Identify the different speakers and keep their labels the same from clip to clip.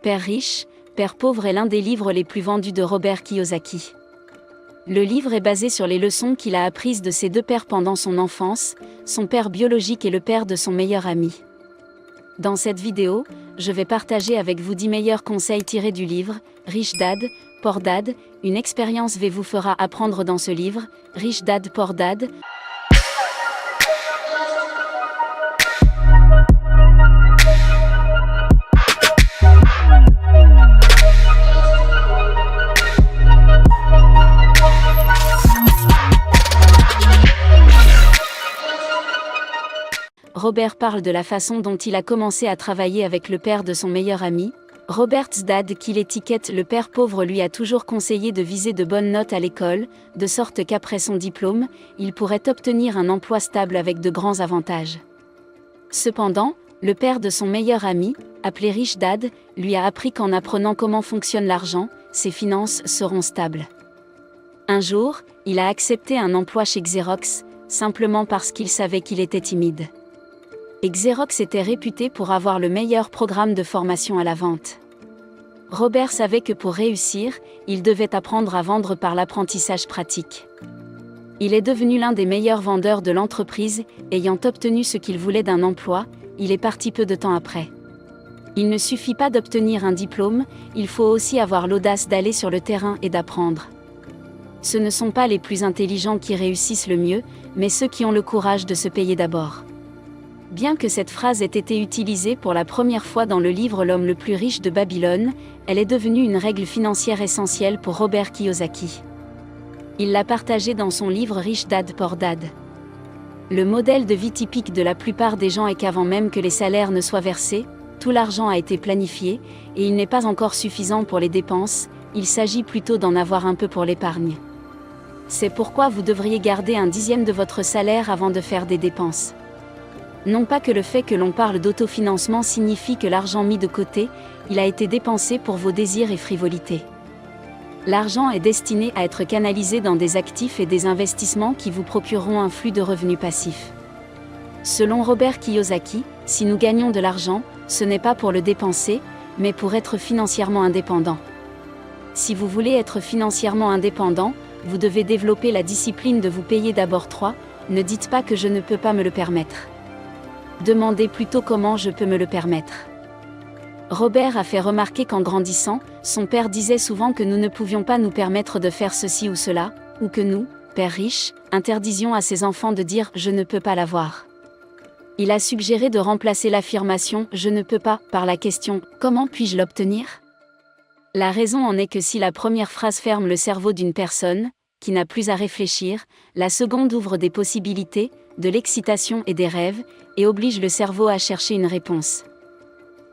Speaker 1: Père riche, Père pauvre est l'un des livres les plus vendus de Robert Kiyosaki. Le livre est basé sur les leçons qu'il a apprises de ses deux pères pendant son enfance, son père biologique et le père de son meilleur ami. Dans cette vidéo, je vais partager avec vous 10 meilleurs conseils tirés du livre « Rich Dad, Poor Dad ». Une expérience vous fera apprendre dans ce livre « Rich Dad, Poor Dad ». Robert parle de la façon dont il a commencé à travailler avec le père de son meilleur ami. Robert's dad, qu'il étiquette le père pauvre, lui a toujours conseillé de viser de bonnes notes à l'école, de sorte qu'après son diplôme, il pourrait obtenir un emploi stable avec de grands avantages. Cependant, le père de son meilleur ami, appelé Rich Dad, lui a appris qu'en apprenant comment fonctionne l'argent, ses finances seront stables. Un jour, il a accepté un emploi chez Xerox, simplement parce qu'il savait qu'il était timide. Et Xerox était réputé pour avoir le meilleur programme de formation à la vente. Robert savait que pour réussir, il devait apprendre à vendre par l'apprentissage pratique. Il est devenu l'un des meilleurs vendeurs de l'entreprise, ayant obtenu ce qu'il voulait d'un emploi, il est parti peu de temps après. Il ne suffit pas d'obtenir un diplôme, il faut aussi avoir l'audace d'aller sur le terrain et d'apprendre. Ce ne sont pas les plus intelligents qui réussissent le mieux, mais ceux qui ont le courage de se payer d'abord. Bien que cette phrase ait été utilisée pour la première fois dans le livre L'homme le plus riche de Babylone, elle est devenue une règle financière essentielle pour Robert Kiyosaki. Il l'a partagée dans son livre Rich Dad, Poor Dad. Le modèle de vie typique de la plupart des gens est qu'avant même que les salaires ne soient versés, tout l'argent a été planifié, et il n'est pas encore suffisant pour les dépenses, il s'agit plutôt d'en avoir un peu pour l'épargne. C'est pourquoi vous devriez garder un dixième de votre salaire avant de faire des dépenses. Non pas que le fait que l'on parle d'autofinancement signifie que l'argent mis de côté, il a été dépensé pour vos désirs et frivolités. L'argent est destiné à être canalisé dans des actifs et des investissements qui vous procureront un flux de revenus passifs. Selon Robert Kiyosaki, si nous gagnons de l'argent, ce n'est pas pour le dépenser, mais pour être financièrement indépendant. Si vous voulez être financièrement indépendant, vous devez développer la discipline de vous payer d'abord. 3. Ne dites pas que je ne peux pas me le permettre. Demandez plutôt comment je peux me le permettre. Robert a fait remarquer qu'en grandissant, son père disait souvent que nous ne pouvions pas nous permettre de faire ceci ou cela, ou que nous, père riche, interdisions à ses enfants de dire « je ne peux pas l'avoir ». Il a suggéré de remplacer l'affirmation « je ne peux pas » par la question « comment puis-je l'obtenir ?» La raison en est que si la première phrase ferme le cerveau d'une personne, qui n'a plus à réfléchir, la seconde ouvre des possibilités, de l'excitation et des rêves, et oblige le cerveau à chercher une réponse.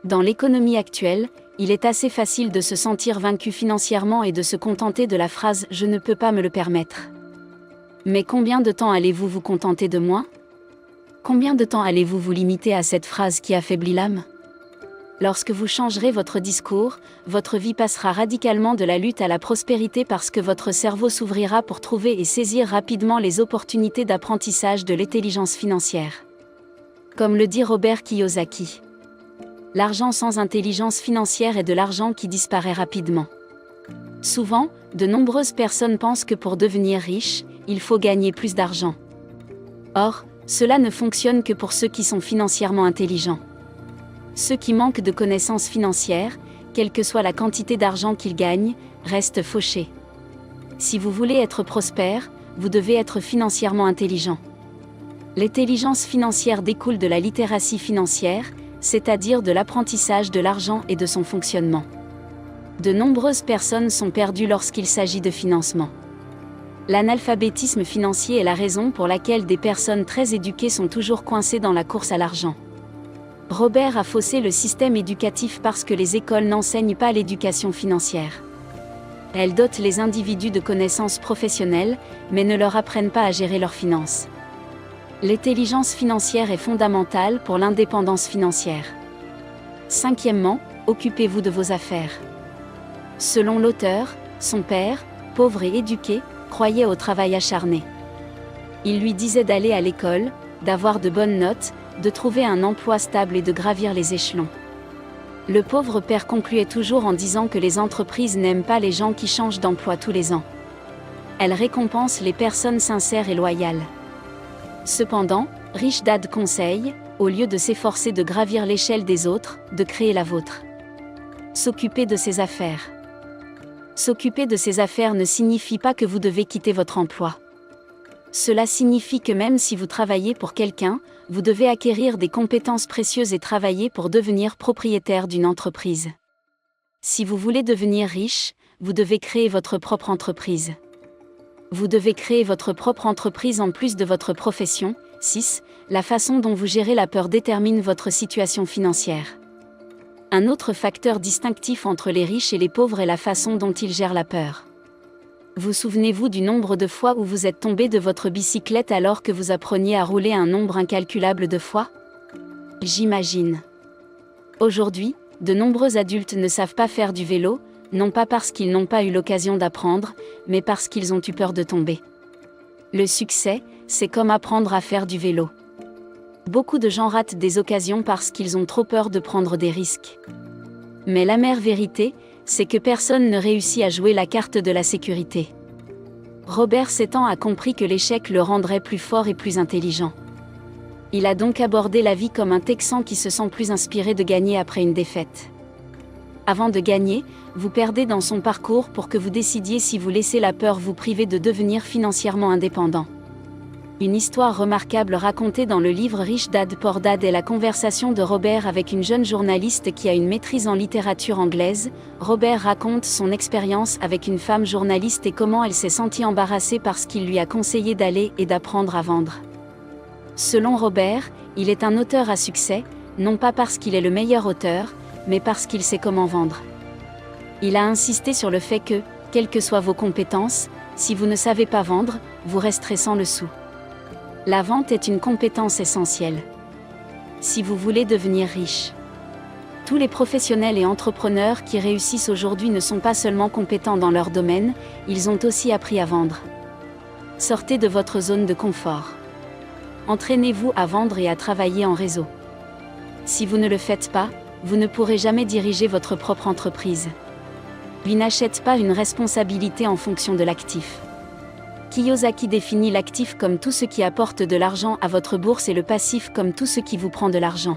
Speaker 1: Dans l'économie actuelle, il est assez facile de se sentir vaincu financièrement et de se contenter de la phrase « je ne peux pas me le permettre ». Mais combien de temps allez-vous vous contenter de moins ? Combien de temps allez-vous vous limiter à cette phrase qui affaiblit l'âme ? Lorsque vous changerez votre discours, votre vie passera radicalement de la lutte à la prospérité parce que votre cerveau s'ouvrira pour trouver et saisir rapidement les opportunités d'apprentissage de l'intelligence financière. Comme le dit Robert Kiyosaki. L'argent sans intelligence financière est de l'argent qui disparaît rapidement. Souvent, de nombreuses personnes pensent que pour devenir riche, il faut gagner plus d'argent. Or, cela ne fonctionne que pour ceux qui sont financièrement intelligents. Ceux qui manquent de connaissances financières, quelle que soit la quantité d'argent qu'ils gagnent, restent fauchés. Si vous voulez être prospère, vous devez être financièrement intelligent. L'intelligence financière découle de la littératie financière, c'est-à-dire de l'apprentissage de l'argent et de son fonctionnement. De nombreuses personnes sont perdues lorsqu'il s'agit de financement. L'analphabétisme financier est la raison pour laquelle des personnes très éduquées sont toujours coincées dans la course à l'argent. Robert a faussé le système éducatif parce que les écoles n'enseignent pas l'éducation financière. Elles dotent les individus de connaissances professionnelles, mais ne leur apprennent pas à gérer leurs finances. L'intelligence financière est fondamentale pour l'indépendance financière. 5e, occupez-vous de vos affaires. Selon l'auteur, son père, pauvre et éduqué, croyait au travail acharné. Il lui disait d'aller à l'école, d'avoir de bonnes notes, de trouver un emploi stable et de gravir les échelons. Le pauvre père concluait toujours en disant que les entreprises n'aiment pas les gens qui changent d'emploi tous les ans. Elles récompensent les personnes sincères et loyales. Cependant, Rich Dad conseille, au lieu de s'efforcer de gravir l'échelle des autres, de créer la vôtre. S'occuper de ses affaires. S'occuper de ses affaires ne signifie pas que vous devez quitter votre emploi. Cela signifie que même si vous travaillez pour quelqu'un, vous devez acquérir des compétences précieuses et travailler pour devenir propriétaire d'une entreprise. Si vous voulez devenir riche, vous devez créer votre propre entreprise. Vous devez créer votre propre entreprise en plus de votre profession. 6. La façon dont vous gérez la peur détermine votre situation financière. Un autre facteur distinctif entre les riches et les pauvres est la façon dont ils gèrent la peur. Vous souvenez-vous du nombre de fois où vous êtes tombé de votre bicyclette alors que vous appreniez à rouler un nombre incalculable de fois ? J'imagine. Aujourd'hui, de nombreux adultes ne savent pas faire du vélo, non pas parce qu'ils n'ont pas eu l'occasion d'apprendre, mais parce qu'ils ont eu peur de tomber. Le succès, c'est comme apprendre à faire du vélo. Beaucoup de gens ratent des occasions parce qu'ils ont trop peur de prendre des risques. Mais l'amère vérité, c'est que personne ne réussit à jouer la carte de la sécurité. Robert Setan a compris que l'échec le rendrait plus fort et plus intelligent. Il a donc abordé la vie comme un Texan qui se sent plus inspiré de gagner après une défaite. Avant de gagner, vous perdez dans son parcours pour que vous décidiez si vous laissez la peur vous priver de devenir financièrement indépendant. Une histoire remarquable racontée dans le livre Rich Dad Poor Dad est la conversation de Robert avec une jeune journaliste qui a une maîtrise en littérature anglaise. Robert raconte son expérience avec une femme journaliste et comment elle s'est sentie embarrassée parce qu'il lui a conseillé d'aller et d'apprendre à vendre. Selon Robert, il est un auteur à succès, non pas parce qu'il est le meilleur auteur, mais parce qu'il sait comment vendre. Il a insisté sur le fait que, quelles que soient vos compétences, si vous ne savez pas vendre, vous resterez sans le sou. La vente est une compétence essentielle. Si vous voulez devenir riche. Tous les professionnels et entrepreneurs qui réussissent aujourd'hui ne sont pas seulement compétents dans leur domaine, ils ont aussi appris à vendre. Sortez de votre zone de confort. Entraînez-vous à vendre et à travailler en réseau. Si vous ne le faites pas, vous ne pourrez jamais diriger votre propre entreprise. Lui n'achète pas une responsabilité en fonction de l'actif. Kiyosaki définit l'actif comme tout ce qui apporte de l'argent à votre bourse et le passif comme tout ce qui vous prend de l'argent.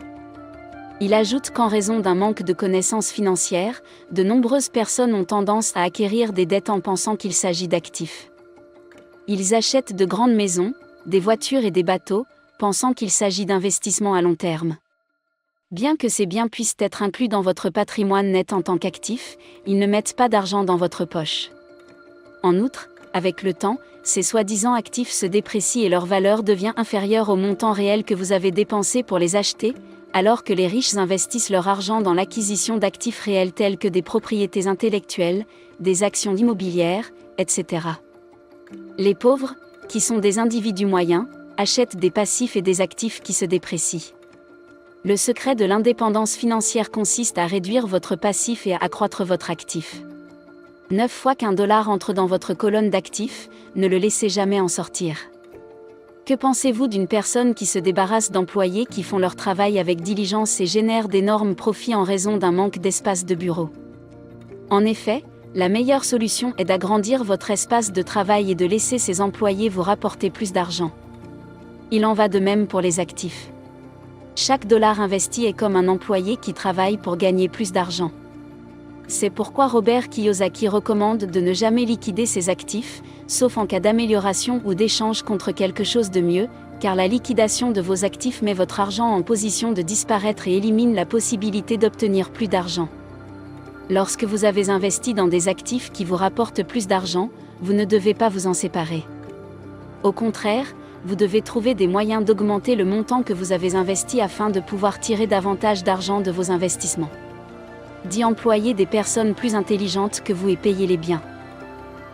Speaker 1: Il ajoute qu'en raison d'un manque de connaissances financières, de nombreuses personnes ont tendance à acquérir des dettes en pensant qu'il s'agit d'actifs. Ils achètent de grandes maisons, des voitures et des bateaux, pensant qu'il s'agit d'investissements à long terme. Bien que ces biens puissent être inclus dans votre patrimoine net en tant qu'actifs, ils ne mettent pas d'argent dans votre poche. En outre, avec le temps, ces soi-disant actifs se déprécient et leur valeur devient inférieure au montant réel que vous avez dépensé pour les acheter, alors que les riches investissent leur argent dans l'acquisition d'actifs réels tels que des propriétés intellectuelles, des actions immobilières, etc. Les pauvres, qui sont des individus moyens, achètent des passifs et des actifs qui se déprécient. Le secret de l'indépendance financière consiste à réduire votre passif et à accroître votre actif. 9 fois qu'un dollar entre dans votre colonne d'actifs, ne le laissez jamais en sortir. Que pensez-vous d'une personne qui se débarrasse d'employés qui font leur travail avec diligence et génèrent d'énormes profits en raison d'un manque d'espace de bureau ? En effet, la meilleure solution est d'agrandir votre espace de travail et de laisser ces employés vous rapporter plus d'argent. Il en va de même pour les actifs. Chaque dollar investi est comme un employé qui travaille pour gagner plus d'argent. C'est pourquoi Robert Kiyosaki recommande de ne jamais liquider ses actifs, sauf en cas d'amélioration ou d'échange contre quelque chose de mieux, car la liquidation de vos actifs met votre argent en position de disparaître et élimine la possibilité d'obtenir plus d'argent. Lorsque vous avez investi dans des actifs qui vous rapportent plus d'argent, vous ne devez pas vous en séparer. Au contraire, vous devez trouver des moyens d'augmenter le montant que vous avez investi afin de pouvoir tirer davantage d'argent de vos investissements. D'y employer des personnes plus intelligentes que vous et payer les biens.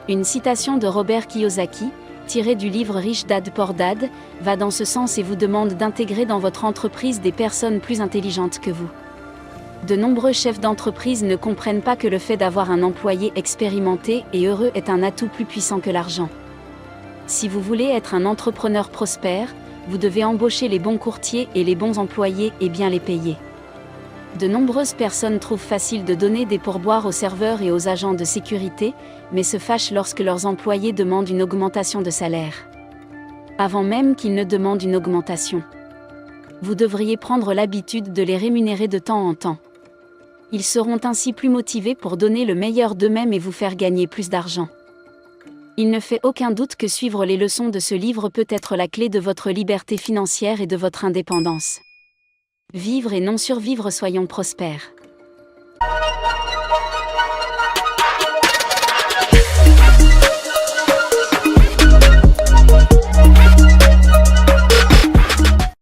Speaker 1: Une citation de Robert Kiyosaki, tirée du livre Rich Dad Poor Dad, va dans ce sens et vous demande d'intégrer dans votre entreprise des personnes plus intelligentes que vous. De nombreux chefs d'entreprise ne comprennent pas que le fait d'avoir un employé expérimenté et heureux est un atout plus puissant que l'argent. Si vous voulez être un entrepreneur prospère, vous devez embaucher les bons courtiers et les bons employés et bien les payer. De nombreuses personnes trouvent facile de donner des pourboires aux serveurs et aux agents de sécurité, mais se fâchent lorsque leurs employés demandent une augmentation de salaire. Avant même qu'ils ne demandent une augmentation. Vous devriez prendre l'habitude de les rémunérer de temps en temps. Ils seront ainsi plus motivés pour donner le meilleur d'eux-mêmes et vous faire gagner plus d'argent. Il ne fait aucun doute que suivre les leçons de ce livre peut être la clé de votre liberté financière et de votre indépendance. Vivre et non survivre, soyons prospères.